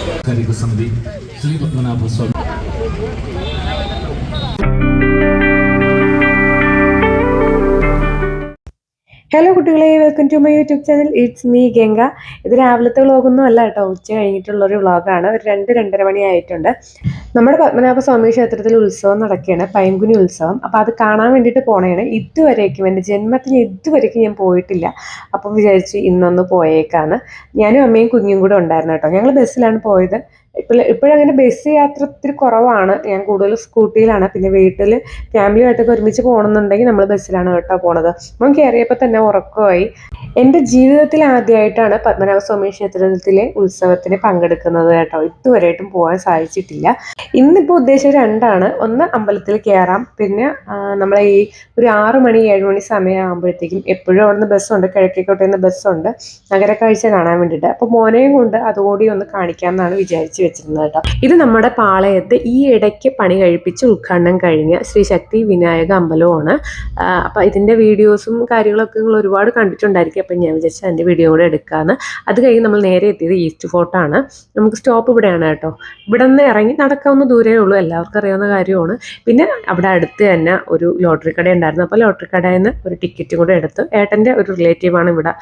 സമിതി ശ്രീ പത്മനാഭ സ്വാമി. ഹലോ കുട്ടികളെ, welcome to my YouTube channel. It's me Ganga. ഇത് രാവിലത്തെ വ്ളോഗൊന്നും അല്ല കേട്ടോ, ഉച്ച കഴിഞ്ഞിട്ടുള്ളൊരു വ്ളോഗാണ്. ഒരു 2-2:30 മണി ആയിട്ടുണ്ട്. നമ്മുടെ പത്മനാഭ സ്വാമി ക്ഷേത്രത്തിൽ ഉത്സവം നടക്കുകയാണ്, പൈങ്കുനി ഉത്സവം. അപ്പോൾ അത് കാണാൻ വേണ്ടിയിട്ട് പോണേണ്. ഇതുവരേക്കും എൻ്റെ ജന്മത്തിന് ഇതുവരേക്കും ഞാൻ പോയിട്ടില്ല. അപ്പം വിചാരിച്ചു ഇന്നൊന്ന് പോയേക്കാണ്. ഞാനും അമ്മയും കുഞ്ഞും കൂടെ ഉണ്ടായിരുന്നു കേട്ടോ. ഞങ്ങൾ ബസ്സിലാണ് പോയത്. ഇപ്പോഴങ്ങനെ ബസ് യാത്ര ഇത്തിരി കുറവാണ്. ഞാൻ കൂടുതൽ സ്കൂട്ടിയിലാണ്. പിന്നെ വീട്ടിൽ ഫാമിലിയായിട്ടൊക്കെ ഒരുമിച്ച് പോകണമെന്നുണ്ടെങ്കിൽ നമ്മൾ ബസ്സിലാണ് കേട്ടോ പോണത്. അപ്പം കയറിയപ്പോൾ തന്നെ ഉറക്കമായി. എൻ്റെ ജീവിതത്തിൽ ആദ്യമായിട്ടാണ് പത്മനാഭസ്വാമി ക്ഷേത്രത്തിലെ ഉത്സവത്തിന് പങ്കെടുക്കുന്നത് കേട്ടോ. ഇതുവരെയായിട്ടും പോകാൻ സാധിച്ചിട്ടില്ല. ഇന്നിപ്പോൾ ഉദ്ദേശം രണ്ടാണ്. ഒന്ന് അമ്പലത്തിൽ കയറാം, പിന്നെ നമ്മളെ ഈ ഒരു 6 മണി 7 മണി സമയമാകുമ്പോഴത്തേക്കും എപ്പോഴും അവിടുന്ന് ബസ്സുണ്ട്, കിഴക്കേക്കോട്ടയിൽ നിന്ന് ബസ്സുണ്ട് നഗരക്കാഴ്ച കാണാൻ വേണ്ടിയിട്ട്. അപ്പോൾ മോനെയും കൊണ്ട് അതുകൂടി ഒന്ന് കാണിക്കാമെന്നാണ് വിചാരിച്ചു വെച്ചിരുന്നത് കേട്ടോ. ഇത് നമ്മുടെ പാളയത്ത് ഈ ഇടയ്ക്ക് പണി കഴിപ്പിച്ച് ഉദ്ഘാടനം കഴിഞ്ഞ ശ്രീ ശക്തി വിനായക അമ്പലമാണ്. അപ്പോൾ ഇതിൻ്റെ വീഡിയോസും കാര്യങ്ങളൊക്കെ നിങ്ങൾ ഒരുപാട് കണ്ടിട്ടുണ്ടായിരിക്കും. അപ്പം ഞാൻ വിചാരിച്ചാൽ അതിൻ്റെ വീഡിയോ കൂടെ എടുക്കാമെന്ന്. അത് കഴിഞ്ഞ് നമ്മൾ നേരെ എത്തിയത് ഈസ്റ്റ് ഫോർട്ടാണ്. നമുക്ക് സ്റ്റോപ്പ് ഇവിടെയാണ് കേട്ടോ. ഇവിടെ നിന്ന് ഇറങ്ങി നടക്കാവുന്ന ദൂരമേ ഉള്ളൂ, എല്ലാവർക്കും അറിയാവുന്ന കാര്യമാണ്. പിന്നെ അവിടെ അടുത്ത് തന്നെ ഒരു ലോട്ടറി കട ഉണ്ടായിരുന്നു. അപ്പോൾ ലോട്ടറി കടയിൽ നിന്ന് ഒരു ടിക്കറ്റ് കൂടെ എടുത്ത്, ഏട്ടൻ്റെ ഒരു റിലേറ്റീവാണ് ഇവിടെ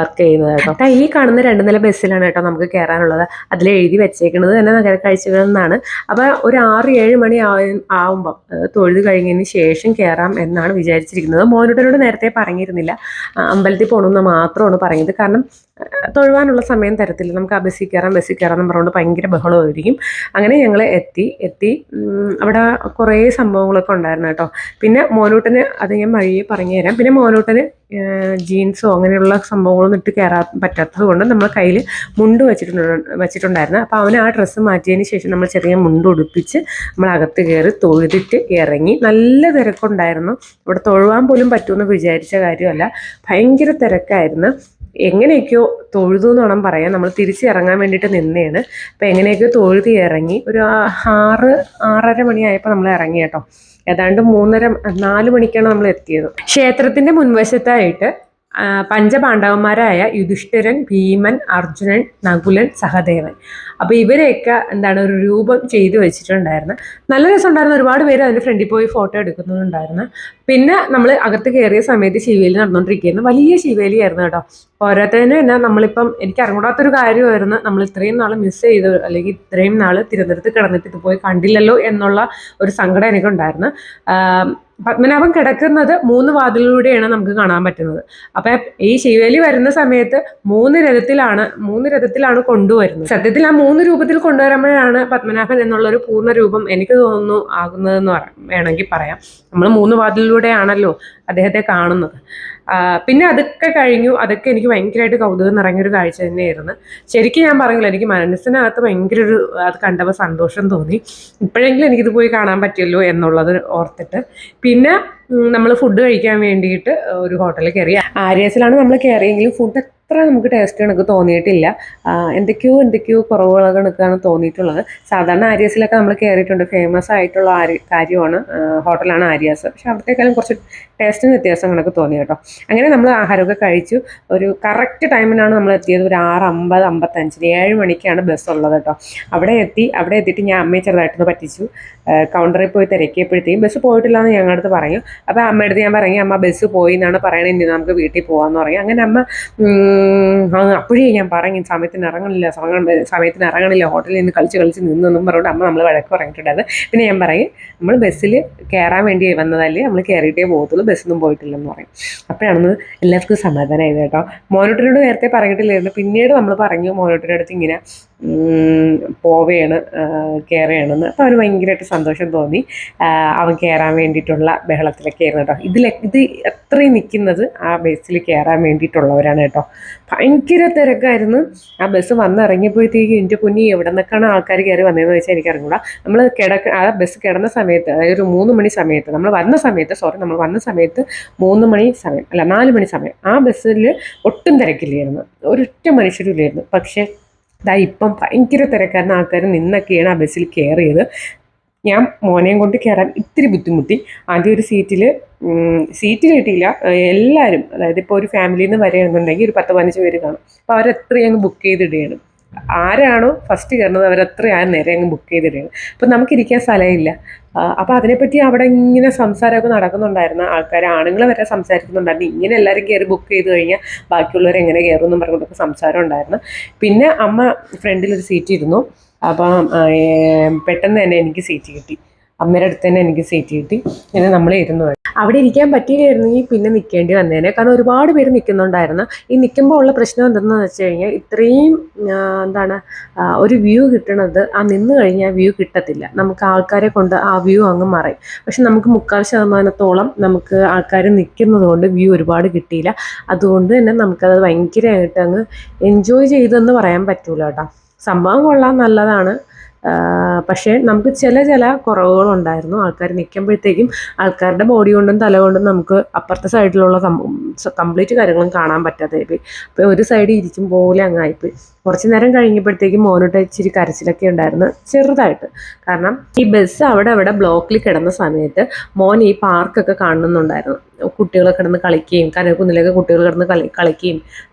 വർക്ക് ചെയ്യുന്നത് കേട്ടോ. ഈ കാണുന്ന 2 നില ബസ്സിലാണ് കേട്ടോ നമുക്ക് കയറാനുള്ളത്. അതിൽ എഴുതി വെച്ചേക്കുന്നത് തന്നെ നഗരക്കാഴ്ചകളിൽ നിന്നാണ്. അപ്പോൾ ഒരു 6-7 മണി ആവുമ്പം തൊഴുത് കഴിഞ്ഞതിന് ശേഷം കയറാം എന്നാണ് വിചാരിച്ചിരിക്കുന്നത്. മോനുട്ടനോട് നേരത്തെ പറഞ്ഞിരുന്നില്ല, അമ്പലത്തിൽ പോകണമെന്ന് മാത്രമാണ് പറഞ്ഞത്. കാരണം തൊഴുവാനുള്ള സമയം തരത്തില്ല, നമുക്ക് ആ ബസ്സിൽ കയറാം എന്ന് പറഞ്ഞുകൊണ്ട് ഭയങ്കര ബഹളമായിരിക്കും. അങ്ങനെ ഞങ്ങൾ എത്തി. അവിടെ കുറേ സംഭവങ്ങളൊക്കെ ഉണ്ടായിരുന്നു കേട്ടോ. പിന്നെ മോനൂട്ടന് അത് ഞാൻ വഴിയെ പറഞ്ഞു തരാം. പിന്നെ മോനൂട്ടന് ജീൻസോ അങ്ങനെയുള്ള സംഭവങ്ങളൊന്നും ഇട്ട് കയറാൻ പറ്റാത്തത് കൊണ്ട് നമ്മൾ കയ്യിൽ മുണ്ട് വെച്ചിട്ടുണ്ടായിരുന്നു. അപ്പോൾ അവന് ആ ഡ്രസ്സ് മാറ്റിയതിന് ശേഷം നമ്മൾ ചെറിയ മുണ്ട് ഉടുപ്പിച്ച് നമ്മൾ അകത്ത് കയറി തൊഴുതിട്ട് ഇറങ്ങി. നല്ല തിരക്കുണ്ടായിരുന്നു. ഇവിടെ തൊഴുവാൻ പോലും പറ്റുമെന്ന് വിചാരിച്ച കാര്യമല്ല, ഭയങ്കര തിരക്കായിരുന്നു. എങ്ങനെയൊക്കെയോ തൊഴുതു എന്ന് വേണം പറയാൻ. നമ്മൾ തിരിച്ചിറങ്ങാൻ വേണ്ടിയിട്ട് നിന്നേണ്. അപ്പോൾ എങ്ങനെയൊക്കെയോ തൊഴുതി ഇറങ്ങി. ഒരു 6-6:30 മണിയായപ്പോൾ നമ്മൾ ഇറങ്ങി കേട്ടോ. ഏതാണ്ട് 3:30-4 മണിക്കാണ് നമ്മൾ എത്തിയത്. ക്ഷേത്രത്തിൻ്റെ മുൻവശത്തായിട്ട് പഞ്ചപാണ്ഡവന്മാരായ യുധിഷ്ഠിരൻ, ഭീമൻ, അർജുനൻ, നകുലൻ, സഹദേവൻ, അപ്പോൾ ഇവരെയൊക്കെ ഒരു രൂപം ചെയ്തു വെച്ചിട്ടുണ്ടായിരുന്നു. നല്ല രസമുണ്ടായിരുന്നു. ഒരുപാട് പേര് അതിൻ്റെ ഫ്രണ്ടിൽ പോയി ഫോട്ടോ എടുക്കുന്നുണ്ടായിരുന്നു. പിന്നെ നമ്മൾ അകത്ത് കയറിയ സമയത്ത് ശിവേലി നടന്നുകൊണ്ടിരിക്കുകയായിരുന്നു. വലിയ ശിവേലിയായിരുന്നു കേട്ടോ. പോരാത്തതിന് തന്നെ നമ്മളിപ്പം എനിക്ക് അറിഞ്ഞൂടാത്തൊരു കാര്യമായിരുന്നു, നമ്മൾ ഇത്രയും നാൾ മിസ് ചെയ്ത്, അല്ലെങ്കിൽ ഇത്രയും നാൾ തിരുവനന്തപുരത്ത് കിടന്നിട്ട് ഇത് പോയി കണ്ടില്ലല്ലോ എന്നുള്ള ഒരു സങ്കടം എനിക്കുണ്ടായിരുന്നു. പത്മനാഭൻ കിടക്കുന്നത് 3 വാതിലൂടെയാണ് നമുക്ക് കാണാൻ പറ്റുന്നത്. അപ്പം ഈ ശിവേലി വരുന്ന സമയത്ത് 3 രഥത്തിലാണ് കൊണ്ടുവരുന്നത്. സത്യത്തിൽ ആ 3 രൂപത്തിൽ കൊണ്ടുവരുമ്പോഴാണ് പത്മനാഭൻ എന്നുള്ളൊരു പൂർണ്ണ രൂപം എനിക്ക് തോന്നുന്നു ആകുന്നതെന്ന് വേണമെങ്കിൽ പറയാം. നമ്മൾ 3 വാതിലൂടെയാണല്ലോ അദ്ദേഹത്തെ കാണുന്നത്. പിന്നെ അതൊക്കെ കഴിഞ്ഞു. അതൊക്കെ എനിക്ക് ഭയങ്കരമായിട്ട് കൗതുകം നിറഞ്ഞൊരു കാഴ്ച തന്നെയായിരുന്നു. ശരിക്കും ഞാൻ പറഞ്ഞില്ല, എനിക്ക് മനസ്സിനകത്ത് ഭയങ്കര അത് കണ്ടപ്പോൾ സന്തോഷം തോന്നി. ഇപ്പോഴെങ്കിലും എനിക്കിത് പോയി കാണാൻ പറ്റിയല്ലോ എന്നുള്ളത് ഓർത്തിട്ട്. പിന്നെ നമ്മൾ ഫുഡ് കഴിക്കാൻ വേണ്ടിയിട്ട് ഒരു ഹോട്ടലിൽ കയറി. ആര്യസിലാണ് നമ്മൾ കയറിയെങ്കിലും ഫുഡ് അത്ര നമുക്ക് ടേസ്റ്റ് കണക്ക് തോന്നിയിട്ടില്ല. എന്തൊക്കെയോ കുറവുകൾ കണക്കാണ് തോന്നിയിട്ടുള്ളത്. സാധാരണ ആര്യസിലൊക്കെ നമ്മൾ കയറിയിട്ടുണ്ട്, ഫേമസ് ആയിട്ടുള്ള കാര്യമാണ് ഹോട്ടലാണ് ആര്യാസ്. പക്ഷെ അവിടത്തേക്കാളും കുറച്ച് ടേസ്റ്റിന് വ്യത്യാസം കണക്ക് തോന്നി കേട്ടോ. അങ്ങനെ നമ്മൾ ആഹാരമൊക്കെ കഴിച്ചു. ഒരു കറക്റ്റ് ടൈമിനാണ് നമ്മൾ എത്തിയത്. ഒരു 6:50-55 7 മണിക്കാണ് ബസ് ഉള്ളത് കേട്ടോ. അവിടെ എത്തിയിട്ട് ഞാൻ അമ്മയെ ചെറുതായിട്ടൊന്ന് പറ്റിച്ചു. കൗണ്ടറിൽ പോയി തിരക്കിയപ്പോഴത്തേക്കും ബസ് പോയിട്ടില്ല എന്ന് ഞങ്ങളുടെ അടുത്ത് പറഞ്ഞു. അപ്പോൾ അമ്മയുടെ ഞാൻ പറഞ്ഞു, അമ്മ ബസ് പോയി എന്നാണ് പറയണത്, ഇനി നമുക്ക് വീട്ടിൽ പോകാമെന്ന് പറഞ്ഞു. അങ്ങനെ അമ്മ അപ്പോഴേ ഞാൻ പറഞ്ഞു സമയത്തിന് ഇറങ്ങണില്ല ഹോട്ടലിൽ നിന്ന് കളിച്ച് നിന്നെന്നും പറഞ്ഞുകൊണ്ട് അമ്മ നമ്മൾ വഴക്ക് പറഞ്ഞിട്ടുണ്ടായിരുന്നു. പിന്നെ ഞാൻ പറയും, നമ്മൾ ബസ്സിൽ കയറാൻ വേണ്ടി വന്നതല്ലേ, നമ്മൾ കയറിയിട്ടേ പോകത്തുള്ളൂ, ബസ്സൊന്നും പോയിട്ടില്ലെന്ന് പറയും. അപ്പോഴാണെന്ന് എല്ലാവർക്കും സമാധാനമായത് കേട്ടോ. മോനോട്ടിനോട് നേരത്തെ പറഞ്ഞിട്ടില്ലായിരുന്നു. പിന്നീട് നമ്മൾ പറഞ്ഞു മോനോട്ടിൻ്റെ അടുത്ത് ഇങ്ങനെ കയറുകയാണെന്ന്. അപ്പോൾ അവന് ഭയങ്കരമായിട്ട് സന്തോഷം തോന്നി. അവൻ കയറാൻ വേണ്ടിയിട്ടുള്ള ബഹളത്തിലൊക്കെ ആയിരുന്നു കേട്ടോ. ഇത് എത്രയും നിൽക്കുന്നത് ആ ബസ്സിൽ കയറാൻ വേണ്ടിയിട്ടുള്ളവരാണ് കേട്ടോ. ഭയങ്കര തിരക്കായിരുന്നു. ആ ബസ് വന്നിറങ്ങിയപ്പോഴത്തേക്കും എൻ്റെ കുഞ്ഞി എവിടെ നിന്നൊക്കെയാണ് ആൾക്കാർ കയറി വന്നതെന്ന് വെച്ചാൽ എനിക്കറിഞ്ഞൂടാ. നമ്മൾ ആ ബസ് കിടന്ന സമയത്ത്, അതായത് ഒരു 3 മണി സമയത്ത് നമ്മൾ വന്ന സമയത്ത് 3 മണി സമയം അല്ല 4 മണി സമയം ആ ബസ്സിൽ ഒട്ടും തിരക്കില്ലായിരുന്നു, ഒരൊറ്റ മനുഷ്യരും ഇല്ലായിരുന്നു. പക്ഷേ ഇപ്പം ഭയങ്കര തിരക്കാരൻ, ആൾക്കാർ നിന്നൊക്കെയാണ് ആ ബസ്സിൽ കയറിയത്. ഞാൻ മോനെയും കൊണ്ട് കയറാൻ ഇത്തിരി ബുദ്ധിമുട്ടി. ആദ്യം ഒരു സീറ്റ് കിട്ടിയില്ല. എല്ലാവരും, അതായത് ഇപ്പോൾ ഒരു ഫാമിലിയിൽ നിന്ന് വരികയാണെന്നുണ്ടെങ്കിൽ ഒരു 10-15 പേര് കാണും. അപ്പോൾ അവരെത്രയും അങ്ങ് ബുക്ക് ചെയ്തിടുകയാണ്. ആരാണോ ഫസ്റ്റ് കയറുന്നത് അവരത്രയും നേരെ അങ്ങ് ബുക്ക് ചെയ്തിടുകയാണ്. അപ്പം നമുക്കിരിക്കാൻ സ്ഥലമില്ല. അപ്പോൾ അതിനെപ്പറ്റി അവിടെ ഇങ്ങനെ സംസാരമൊക്കെ നടക്കുന്നുണ്ടായിരുന്നു. ആൾക്കാർ ആണുങ്ങൾ വരെ സംസാരിക്കുന്നുണ്ടായിരുന്നു. ഇങ്ങനെ എല്ലാവരും കയറി ബുക്ക് ചെയ്ത് കഴിഞ്ഞാൽ ബാക്കിയുള്ളവർ എങ്ങനെ കയറും എന്നും പറഞ്ഞിട്ടൊക്കെ സംസാരം ഉണ്ടായിരുന്നു. പിന്നെ അമ്മ ഫ്രണ്ടിലൊരു സീറ്റ് ഇരുന്നു. അപ്പം പെട്ടെന്ന് തന്നെ എനിക്ക് സീറ്റ് കിട്ടി. അമ്മയുടെ അടുത്ത് തന്നെ എനിക്ക് സീറ്റ് കിട്ടി. പിന്നെ നമ്മൾ ഇരുന്നു. അവിടെ ഇരിക്കാൻ പറ്റിയില്ലായിരുന്നെങ്കിൽ പിന്നെ നിൽക്കേണ്ടി വന്നേനെ. കാരണം ഒരുപാട് പേര് നിൽക്കുന്നുണ്ടായിരുന്നു. ഈ നിൽക്കുമ്പോൾ ഉള്ള പ്രശ്നം എന്തെന്ന് വെച്ച് കഴിഞ്ഞാൽ ഇത്രയും ഒരു വ്യൂ കിട്ടണത് നിന്ന് കഴിഞ്ഞാൽ വ്യൂ കിട്ടത്തില്ല. നമുക്ക് ആൾക്കാരെ കൊണ്ട് ആ വ്യൂ അങ്ങ് മറയും. പക്ഷെ നമുക്ക് 3/4% നമുക്ക് ആൾക്കാർ നിൽക്കുന്നത് കൊണ്ട് വ്യൂ ഒരുപാട് കിട്ടിയില്ല. അതുകൊണ്ട് തന്നെ നമുക്കത് ഭയങ്കരമായിട്ട് അങ്ങ് എൻജോയ് ചെയ്തെന്ന് പറയാൻ പറ്റൂല കേട്ടോ. സംഭവം കൊള്ളാൻ നല്ലതാണ്. പക്ഷേ നമുക്ക് ചില കുറവുകളുണ്ടായിരുന്നു. ആൾക്കാർ നിൽക്കുമ്പോഴത്തേക്കും ആൾക്കാരുടെ ബോഡി കൊണ്ടും തല കൊണ്ടും നമുക്ക് അപ്പുറത്തെ സൈഡിലുള്ള കംപ്ലീറ്റ് കാര്യങ്ങളും കാണാൻ പറ്റാതെ പോയി. അപ്പോൾ ഒരു സൈഡിൽ ഇരിക്കും പോലെ അങ്ങായിപ്പോയി. കുറച്ച് നേരം കഴിഞ്ഞപ്പോഴത്തേക്കും മോനോട്ട് ഇച്ചിരി കരച്ചിലൊക്കെ ഉണ്ടായിരുന്നു, ചെറുതായിട്ട്. കാരണം ഈ ബസ് അവിടെ ബ്ലോക്കിൽ കിടന്ന സമയത്ത് മോൻ ഈ പാർക്കൊക്കെ കാണുന്നുണ്ടായിരുന്നു. കുട്ടികളെ കിടന്ന് കളിക്കുകയും കനകുന്നിലൊക്കെ കുട്ടികൾ കിടന്ന് കളിക്കുകയും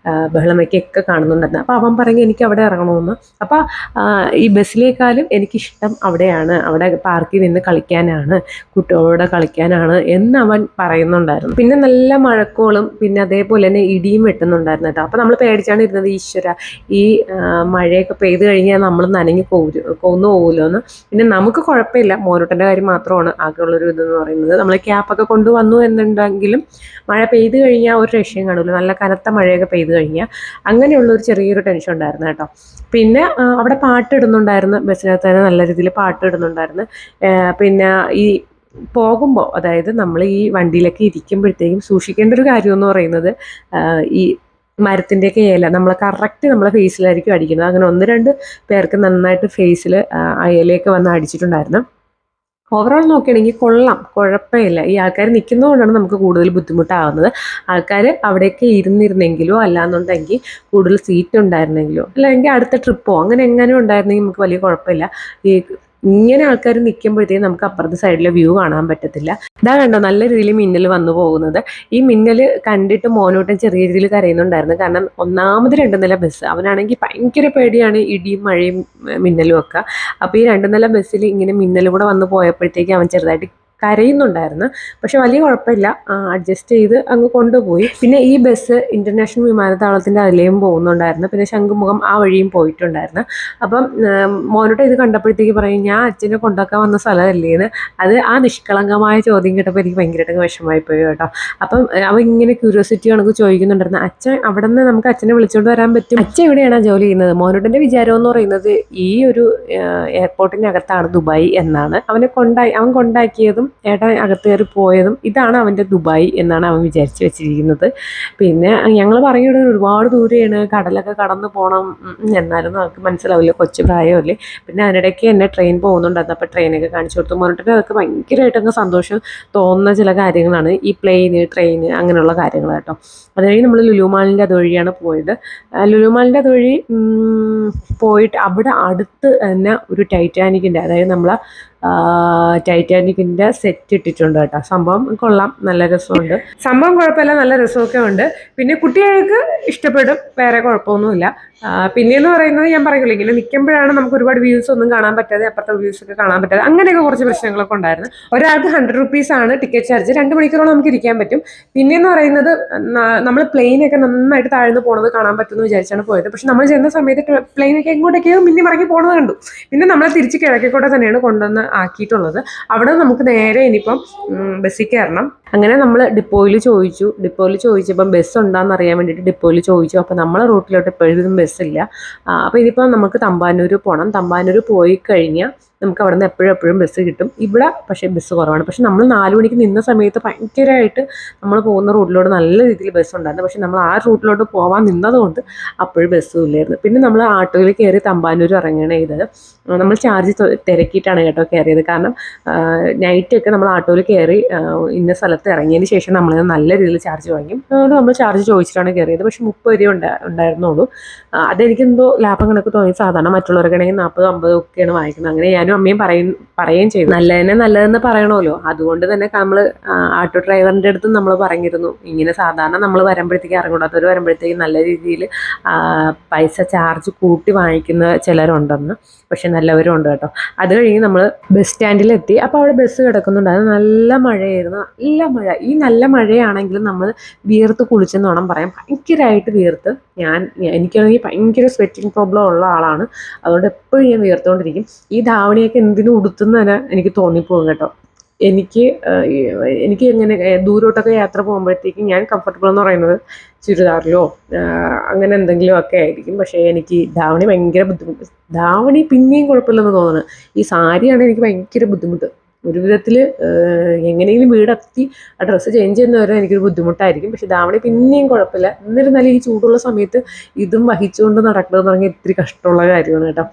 ബഹളം വയ്ക്കുകയൊക്കെ കാണുന്നുണ്ടായിരുന്നു. അപ്പോൾ അവൻ പറഞ്ഞു എനിക്ക് അവിടെ ഇറങ്ങണമെന്ന്. അപ്പോൾ ഈ ബസ്സിലേക്കാളും എനിക്കിഷ്ടം അവിടെയാണ്, അവിടെ പാർക്കിൽ നിന്ന് കളിക്കാനാണ്, കുട്ടികളോട് കളിക്കാനാണ് എന്ന് അവൻ പറയുന്നുണ്ടായിരുന്നു. പിന്നെ നല്ല മഴക്കോളും പിന്നെ അതേപോലെ തന്നെ ഇടിയും വെട്ടുന്നുണ്ടായിരുന്നു കേട്ടോ. അപ്പോൾ നമ്മൾ പേടിച്ചാണ് ഇരുന്നത്, ഈശ്വര ഈ മഴയൊക്കെ പെയ്ത് കഴിഞ്ഞാൽ നമ്മൾ നനഞ്ഞ് കൊന്നു പോകുമല്ലോ എന്ന്. പിന്നെ നമുക്ക് കുഴപ്പമില്ല, മോനോട്ടൻ്റെ കാര്യം മാത്രമാണ് ആകെയുള്ളൊരു ഇതെന്ന് പറയുന്നത്. നമ്മൾ ക്യാപ്പൊക്കെ കൊണ്ടുവന്നു എന്നുണ്ടെങ്കിലും മഴ പെയ്ത് കഴിഞ്ഞാൽ ഒരു രക്ഷയും കാണില്ല. നല്ല കനത്ത മഴയൊക്കെ പെയ്ത് കഴിഞ്ഞാൽ അങ്ങനെയുള്ളൊരു ചെറിയൊരു ടെൻഷൻ ഉണ്ടായിരുന്നു കേട്ടോ. പിന്നെ അവിടെ പാട്ടിടുന്നുണ്ടായിരുന്നു, ബസ്സിനകത്ത് തന്നെ നല്ല രീതിയിൽ പാട്ടിടുന്നുണ്ടായിരുന്നു. പിന്നെ ഈ പോകുമ്പോൾ, അതായത് നമ്മൾ ഈ വണ്ടിയിലൊക്കെ ഇരിക്കുമ്പോഴത്തേക്കും സൂക്ഷിക്കേണ്ട ഒരു കാര്യം എന്ന് പറയുന്നത് ഈ മരത്തിൻ്റെയൊക്കെ ഇല നമ്മൾ കറക്റ്റ് നമ്മളെ ഫേസിലായിരിക്കും അടിക്കുന്നത്. അങ്ങനെ 1-2 പേർക്ക് നന്നായിട്ട് ഫേസിൽ ഇലയൊക്കെ വന്ന് അടിച്ചിട്ടുണ്ടായിരുന്നു. ഓവറോൾ നോക്കുകയാണെങ്കിൽ കൊള്ളാം, കുഴപ്പമില്ല. ഈ ആൾക്കാർ നിൽക്കുന്നതുകൊണ്ടാണ് നമുക്ക് കൂടുതൽ ബുദ്ധിമുട്ടാകുന്നത്. ആൾക്കാർ അവിടെയൊക്കെ ഇരുന്നിരുന്നെങ്കിലോ അല്ലാന്നുണ്ടെങ്കിൽ കൂടുതൽ സീറ്റ് ഉണ്ടായിരുന്നെങ്കിലോ അല്ലെങ്കിൽ അടുത്ത ട്രിപ്പോ അങ്ങനെ എങ്ങനെ ഉണ്ടായിരുന്നെങ്കിൽ നമുക്ക് വലിയ കുഴപ്പമില്ല. ഈ ഇങ്ങനെ ആൾക്കാർ നിൽക്കുമ്പോഴത്തേക്കും നമുക്ക് അപ്പുറത്തെ സൈഡിലെ വ്യൂ കാണാൻ പറ്റത്തില്ല. ഇതാ കണ്ടോ നല്ല രീതിയിൽ മിന്നൽ വന്നു പോകുന്നത്. ഈ മിന്നൽ കണ്ടിട്ട് മോനോട്ടൻ ചെറിയ രീതിയിൽ കരയുന്നുണ്ടായിരുന്നു. കാരണം ഒന്നാമത് 2 നില ബസ്, അവനാണെങ്കിൽ ഭയങ്കര പേടിയാണ് ഇടിയും മഴയും മിന്നലും ഒക്കെ. അപ്പോൾ ഈ 2 നില ബസ്സിൽ ഇങ്ങനെ മിന്നലും കൂടെ വന്ന് പോയപ്പോഴത്തേക്ക് അവൻ ചെറുതായിട്ട് കരയുന്നുണ്ടായിരുന്നു. പക്ഷെ വലിയ കുഴപ്പമില്ല, അഡ്ജസ്റ്റ് ചെയ്ത് അങ്ങ് കൊണ്ടുപോയി. പിന്നെ ഈ ബസ് ഇൻ്റർനാഷണൽ വിമാനത്താവളത്തിൻ്റെ അതിലേയും പോകുന്നുണ്ടായിരുന്നു. പിന്നെ ശംഖുമുഖം ആ വഴിയും പോയിട്ടുണ്ടായിരുന്നു. അപ്പം മോനോട്ട് ഇത് കണ്ടപ്പോഴത്തേക്ക് പറയും ഞാൻ അച്ഛനെ കൊണ്ടാക്കാൻ വന്ന സ്ഥലമല്ലേന്ന്. അത് ആ നിഷ്കളങ്കമായ ചോദ്യം കേട്ടപ്പോൾ എനിക്ക് ഭയങ്കരമായിട്ട് വിഷമമായി പോയി കേട്ടോ. അപ്പം അവൻ ഇങ്ങനെ ക്യൂരിയോസിറ്റി കണക്ക് ചോദിക്കുന്നുണ്ടായിരുന്നു, അച്ഛൻ അവിടെ നിന്ന് നമുക്ക് അച്ഛനെ വിളിച്ചുകൊണ്ട് വരാൻ പറ്റും, അച്ഛൻ എവിടെയാണ് ജോലി ചെയ്യുന്നത്? മോനോട്ടിൻ്റെ വിചാരം എന്ന് പറയുന്നത് ഈ ഒരു എയർപോർട്ടിനകത്താണ് ദുബായ് എന്നാണ്. അവൻ കൊണ്ടാക്കിയതും ഏട്ടൻ അകത്ത് കയറി പോയതും ഇതാണ് അവൻ്റെ ദുബായ് എന്നാണ് അവൻ വിചാരിച്ച് വെച്ചിരിക്കുന്നത്. പിന്നെ ഞങ്ങൾ പറയുന്നത് ഒരുപാട് ദൂരെയാണ്, കടലൊക്കെ കടന്ന് പോകണം. എന്നാലും നമുക്ക് മനസ്സിലാവില്ല, കൊച്ചു പ്രായമല്ലേ. പിന്നെ അതിനിടയ്ക്ക് എന്നെ ട്രെയിൻ പോകുന്നുണ്ടായിരുന്നു. അപ്പോൾ ട്രെയിനൊക്കെ കാണിച്ചു കൊടുത്തു. മോനോട്ടിന് അതൊക്കെ ഭയങ്കരമായിട്ടങ്ങ് സന്തോഷം തോന്നുന്ന ചില കാര്യങ്ങളാണ് ഈ പ്ലെയിന്, ട്രെയിൻ അങ്ങനെയുള്ള കാര്യങ്ങൾ കേട്ടോ. അത് കഴിഞ്ഞ് നമ്മൾ ലുലു മാളിൻ്റെ അതുവഴിയാണ് പോയത്. ലുലു മാളിൻ്റെ അതുവഴി പോയിട്ട് അവിടെ അടുത്ത് തന്നെ ഒരു ടൈറ്റാനിക്കിൻ്റെ, അതായത് നമ്മൾ ടൈറ്റാനിക്കിൻ്റെ സെറ്റ് ഇട്ടിട്ടുണ്ട് കേട്ടോ. സംഭവം കൊള്ളാം, നല്ല രസമുണ്ട്. സംഭവം കുഴപ്പമില്ല, നല്ല രസമൊക്കെ ഉണ്ട്. പിന്നെ കുട്ടികൾക്ക് ഇഷ്ടപ്പെടും, വേറെ കുഴപ്പമൊന്നുമില്ല. പിന്നെയെന്ന് പറയുന്നത് ഞാൻ പറയുള്ളൂ, ഇങ്ങനെ നിൽക്കുമ്പോഴാണ് നമുക്ക് ഒരുപാട് വ്യൂസ് ഒന്നും കാണാൻ പറ്റാതെ, അപ്പുറത്തെ വ്യൂസ് ഒക്കെ കാണാൻ പറ്റാതെ, അങ്ങനെയൊക്കെ കുറച്ച് പ്രശ്നങ്ങളൊക്കെ ഉണ്ടായിരുന്നു. ഒരാൾക്ക് 100 rupees ടിക്കറ്റ് ചാർജ്. 2 മണിക്കൂറോളം നമുക്ക് ഇരിക്കാൻ പറ്റും. പിന്നെയെന്ന് പറയുന്നത് നമ്മൾ പ്ലെയിനൊക്കെ നന്നായിട്ട് താഴ്ന്നു പോണത് കാണാൻ പറ്റുമെന്ന് വിചാരിച്ചാണ് പോയത്. പക്ഷെ നമ്മൾ ചെന്ന സമയത്ത് പ്ലെയിനൊക്കെ എങ്ങോട്ടൊക്കെയോ മിന്നി മടങ്ങി പോണത് കണ്ടു. പിന്നെ നമ്മളെ തിരിച്ച് കിഴക്കേക്കോട്ടെ തന്നെയാണ് കൊണ്ടുവന്ന് ആക്കിയിട്ടുള്ളത്. അവിടെ നമുക്ക് നേരെ ഇനിയിപ്പം ബസ്സിൽ കയറണം. അങ്ങനെ നമ്മൾ ഡിപ്പോയിൽ ചോദിച്ചപ്പം ബസ് ഉണ്ടാകുന്ന അറിയാൻ വേണ്ടിയിട്ട് ഡിപ്പോയിൽ ചോദിച്ചു. അപ്പോൾ നമ്മളെ റൂട്ടിലോട്ട് എപ്പോഴും ബസ്സില്ല. അപ്പോൾ ഇനിയിപ്പം നമുക്ക് തമ്പാനൂർ പോകണം. തമ്പാനൂർ പോയി കഴിഞ്ഞാൽ നമുക്ക് അവിടെ നിന്ന് എപ്പോഴും ബസ് കിട്ടും. ഇവിടെ പക്ഷേ ബസ് കുറവാണ്. പക്ഷെ നമ്മൾ 4 മണിക്ക് നിന്ന സമയത്ത് ഭയങ്കരമായിട്ട് നമ്മൾ പോകുന്ന റൂട്ടിലോട്ട് നല്ല രീതിയിൽ ബസ് ഉണ്ടായിരുന്നു. പക്ഷെ നമ്മൾ ആ റൂട്ടിലോട്ട് പോകാൻ നിന്നതുകൊണ്ട് അപ്പോഴും ബസ്സും ഇല്ലായിരുന്നു. പിന്നെ നമ്മൾ ആട്ടോയിൽ കയറി തമ്പാനൂർ ഇറങ്ങുകയാണ് ചെയ്തത്. നമ്മൾ ചാർജ് തിരക്കിയിട്ടാണ് കേട്ടോ കയറിയത്. കാരണം നൈറ്റൊക്കെ നമ്മൾ ആട്ടോയിൽ കയറി ഇന്ന സ്ഥലത്ത് ഇറങ്ങിയതിന് ശേഷം നമ്മൾ നല്ല രീതിയിൽ ചാർജ് വാങ്ങി. അതുകൊണ്ട് നമ്മൾ ചാർജ് ചോദിച്ചിട്ടാണ് കയറിയത്. പക്ഷെ 30 രൂപ ഉണ്ടായിരുന്നുള്ളൂ. അതെനിക്കെന്തോ ലാഭം കണക്ക് തോന്നി. സാധാരണ മറ്റുള്ളവർക്കാണെങ്കിൽ 40-50 ഒക്കെയാണ് വാങ്ങിക്കുന്നത്. അങ്ങനെ ഞാൻ ഞാനും അമ്മയും പറയുകയും ചെയ്തു. നല്ലതെന്ന് പറയണമല്ലോ. അതുകൊണ്ട് തന്നെ നമ്മൾ ആട്ടോ ഡ്രൈവറിൻ്റെ അടുത്തും നമ്മൾ പറഞ്ഞിരുന്നു, ഇങ്ങനെ സാധാരണ നമ്മൾ വരുമ്പോഴത്തേക്ക് അറിഞ്ഞൂടാത്തവർ വരുമ്പോഴത്തേക്ക് നല്ല രീതിയിൽ പൈസ ചാർജ് കൂട്ടി വാങ്ങിക്കുന്ന ചിലരുണ്ടെന്ന്. പക്ഷെ നല്ലവരും ഉണ്ട് കേട്ടോ. അത് കഴിഞ്ഞ് നമ്മൾ ബസ് സ്റ്റാൻഡിലെത്തി. അപ്പോൾ അവിടെ ബസ് കിടക്കുന്നുണ്ടായിരുന്നു. നല്ല മഴയായിരുന്നു, നല്ല മഴ. ഈ നല്ല മഴയാണെങ്കിലും നമ്മൾ വിയർത്ത് കുളിച്ചെന്ന് വേണം പറയാം. ഭയങ്കരമായിട്ട് വിയർത്ത്. എനിക്കാണെങ്കിൽ ഭയങ്കര സ്വെറ്റിംഗ് പ്രോബ്ലം ഉള്ള ആളാണ്. അതുകൊണ്ട് എപ്പോഴും ഞാൻ വിയർത്തുകൊണ്ടിരിക്കും. ഈ ധാവണിയൊക്കെ എന്തിനും ഉടുത്തുന്ന തന്നെ എനിക്ക് തോന്നിപ്പോകും കേട്ടോ. എനിക്ക് ഇങ്ങനെ ദൂരോട്ടൊക്കെ യാത്ര പോകുമ്പോഴത്തേക്കും ഞാൻ കംഫർട്ടബിൾ എന്ന് പറയുന്നത് ചുരിദാറിലോ അങ്ങനെ എന്തെങ്കിലുമൊക്കെ ആയിരിക്കും. പക്ഷേ എനിക്ക് ധാവണി ഭയങ്കര ബുദ്ധിമുട്ട്. ധാവണി പിന്നെയും കുഴപ്പമില്ലെന്ന് തോന്നുന്നു. ഈ സാരിയാണ് എനിക്ക് ഭയങ്കര ബുദ്ധിമുട്ട്. ഒരു വിധത്തിൽ എങ്ങനെയെങ്കിലും വീടെത്തി ആ ഡ്രസ്സ് ചേഞ്ച് ചെയ്യുന്നവരെ എനിക്കൊരു ബുദ്ധിമുട്ടായിരിക്കും. പക്ഷെ ധാവണി പിന്നെയും കുഴപ്പമില്ല. എന്നിരുന്നാലും ഈ ചൂടുള്ള സമയത്ത് ഇതും വഹിച്ചുകൊണ്ട് നടക്കണമെന്ന് പറഞ്ഞാൽ ഇത്തിരി കഷ്ടമുള്ള കാര്യമാണ് കേട്ടോ.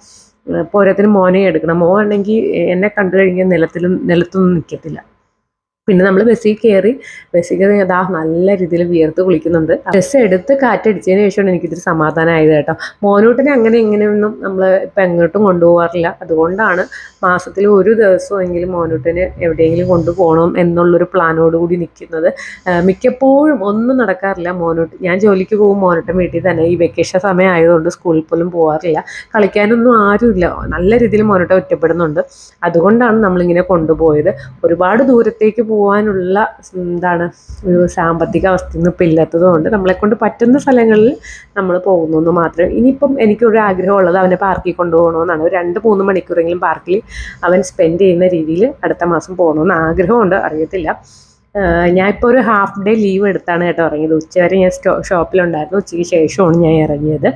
പോരാത്തിന് മോനെ എടുക്കണം. മോനാണെങ്കിൽ എന്നെ കണ്ടു കഴിഞ്ഞാൽ നിലത്തൊന്നും നിൽക്കത്തില്ല. പിന്നെ നമ്മൾ ബസ്സിൽ കയറി അതാ നല്ല രീതിയിൽ വിയർത്ത് കുളിക്കുന്നുണ്ട്. ബസ് എടുത്ത് കാറ്റടിച്ചതിന് ശേഷമാണ് എനിക്കിതിരി സമാധാനമായത് കേട്ടോ. മോനൂട്ടിനെ അങ്ങനെ ഇങ്ങനെയൊന്നും നമ്മൾ ഇപ്പം എങ്ങോട്ടും കൊണ്ടുപോകാറില്ല. അതുകൊണ്ടാണ് മാസത്തിൽ ഒരു ദിവസമെങ്കിലും മോനൂട്ടിനെ എവിടെയെങ്കിലും കൊണ്ടുപോകണം എന്നുള്ളൊരു പ്ലാനോട് കൂടി നിൽക്കുന്നത്. മിക്കപ്പോഴും ഒന്നും നടക്കാറില്ല. ഞാൻ ജോലിക്ക് പോകും, മോനൂട്ടൻ വീട്ടിൽ തന്നെ. ഈ വെക്കേഷൻ സമയം ആയതുകൊണ്ട് സ്കൂളിൽ പോലും പോകാറില്ല. കളിക്കാനൊന്നും ആരുമില്ല. നല്ല രീതിയിൽ മോനൂട്ടൻ ഒറ്റപ്പെടുന്നുണ്ട്. അതുകൊണ്ടാണ് നമ്മളിങ്ങനെ കൊണ്ടുപോയത്. ഒരുപാട് ദൂരത്തേക്ക് പോകാനുള്ള ഒരു സാമ്പത്തിക അവസ്ഥയൊന്നും ഇപ്പം ഇല്ലാത്തതുകൊണ്ട് നമ്മളെക്കൊണ്ട് പറ്റുന്ന സ്ഥലങ്ങളിൽ നമ്മൾ പോകുന്നു മാത്രമേ. ഇനിയിപ്പം എനിക്കൊരു ആഗ്രഹമുള്ളത് അവനെ പാർക്കിൽ കൊണ്ടുപോകണമെന്നാണ്. ഒരു 2-3 മണിക്കൂറെങ്കിലും പാർക്കിൽ അവൻ സ്പെൻഡ് ചെയ്യുന്ന രീതിയിൽ അടുത്ത മാസം പോകണമെന്ന് ആഗ്രഹമുണ്ട്. അറിയത്തില്ല. ഞാനിപ്പോൾ ഒരു ഹാഫ് ഡേ ലീവ് എടുത്താണ് കേട്ടോ ഇറങ്ങിയത്. ഉച്ചവരെ ഞാൻ ഷോപ്പിലുണ്ടായിരുന്നു. ഉച്ചയ്ക്ക് ശേഷമാണ് ഞാൻ ഇറങ്ങിയത്.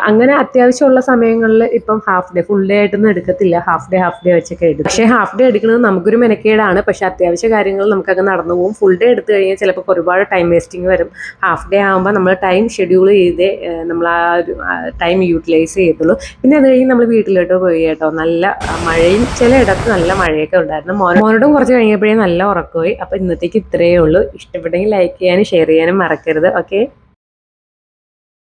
അങ്ങനെ അത്യാവശ്യമുള്ള സമയങ്ങളിൽ ഇപ്പം ഹാഫ് ഡേ, ഫുൾ ഡേ ആയിട്ടൊന്നും എടുക്കത്തില്ല. ഹാഫ് ഡേ വെച്ചൊക്കെ എടുക്കും. പക്ഷേ ഹാഫ് ഡേ എടുക്കുന്നത് നമുക്കൊരു മെനക്കേടാണ്. പക്ഷേ അത്യാവശ്യ കാര്യങ്ങൾ നമുക്കങ്ങ് നടന്നു പോകും. ഫുൾ ഡേ എടുത്തു കഴിഞ്ഞാൽ ചിലപ്പോൾ ഒരുപാട് ടൈം വേസ്റ്റിംഗ് വരും. ഹാഫ് ഡേ ആകുമ്പോൾ നമ്മൾ ടൈം ഷെഡ്യൂൾ ചെയ്തേ നമ്മൾ ആ ഒരു ടൈം യൂട്ടിലൈസ് ചെയ്യത്തുള്ളൂ. പിന്നെ അത് കഴിഞ്ഞ് നമ്മൾ വീട്ടിലോട്ട് പോയി കേട്ടോ. നല്ല മഴയും ചിലയിടത്ത് നല്ല മഴയൊക്കെ ഉണ്ടായിരുന്നു. മോനോടും കുറച്ച് കഴിഞ്ഞപ്പോഴേ നല്ല ഉറക്കമായി. അപ്പോൾ ഇന്നത്തേക്ക് ഇത്രയേ ഉള്ളൂ. ഇഷ്ടപ്പെട്ടെങ്കിൽ ലൈക്ക് ചെയ്യാനും ഷെയർ ചെയ്യാനും മറക്കരുത്. ഓക്കെ.